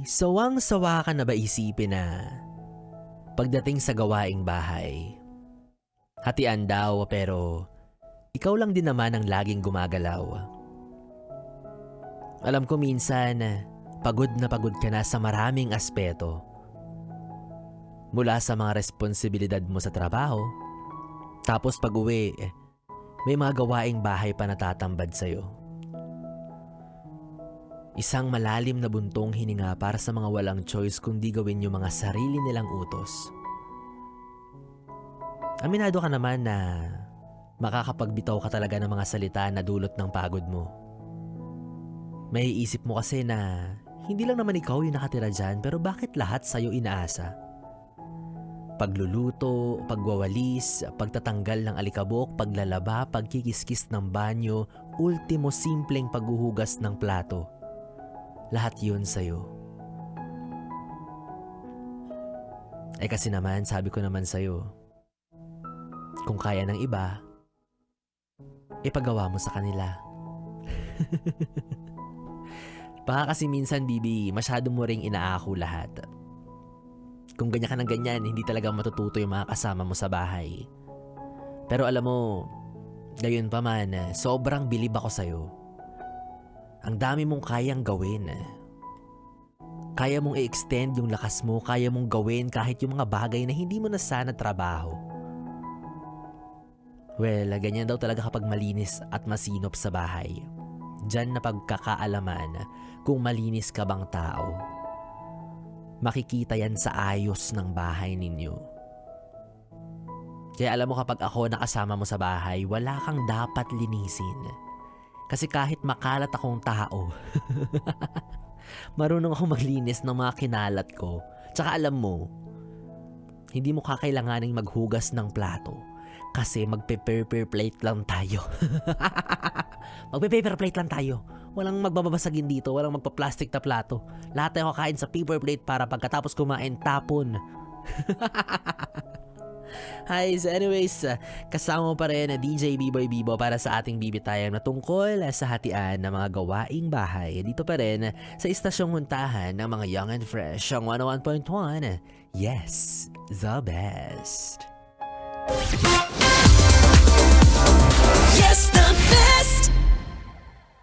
sawang-sawa ka na ba isipin na pagdating sa gawaing bahay, hatian daw pero ikaw lang din naman ang laging gumagalaw. Alam ko minsan, pagod na pagod ka na sa maraming aspeto. Mula sa mga responsibilidad mo sa trabaho, tapos pag uwi, may mga gawaing bahay pa natatambad sa'yo. Isang malalim na buntong hininga para sa mga walang choice kundi gawin yung mga sarili nilang utos. Aminado ka naman na makakapagbitaw ka talaga ng mga salita na dulot ng pagod mo. May isip mo kasi na hindi lang naman ikaw yung nakatira dyan pero bakit lahat sa'yo inaasa? Pagluluto, pagwawalis, pagtatanggal ng alikabok, paglalaba, pagkikiskis ng banyo, ultimo simpleng paghuhugas ng plato. Lahat yun sa'yo. Kasi naman, sabi ko naman sa'yo, kung kaya ng iba, ipagawa mo sa kanila. Baka kasi minsan, Bibi, masyado mo ring inaako lahat. Kung ganyan ka ng ganyan, hindi talaga matututo yung mga kasama mo sa bahay. Pero alam mo, gayon pa man, sobrang bilib ako sa'yo. Ang dami mong kayang gawin. Kaya mong i-extend yung lakas mo, kaya mong gawin kahit yung mga bagay na hindi mo na sana trabaho. Well, ganyan daw talaga kapag malinis at masinop sa bahay. Diyan na pagkakaalaman kung malinis ka bang tao. Makikita yan sa ayos ng bahay ninyo. Kaya alam mo kapag ako nakasama mo sa bahay, wala kang dapat linisin. Kasi kahit makalat akong tao, marunong ako maglinis ng mga kinalat ko. Tsaka alam mo, hindi mo kakailanganing maghugas ng plato. Kasi magpe-paper plate lang tayo. Magpe-paper plate lang tayo. Walang magbabasagin dito, walang magpa-plastic na plato. Lahat tayo kakain sa paper plate para pagkatapos kumain, tapon. Hi, so anyways, kasama mo pa rin na DJ B-Boy Bibo para sa ating bibitayang na tungkol sa hatian ng mga gawaing bahay. Dito pa rin sa istasyong huntahan ng mga young and fresh, ang 101.1, yes, the best. Yes, the best.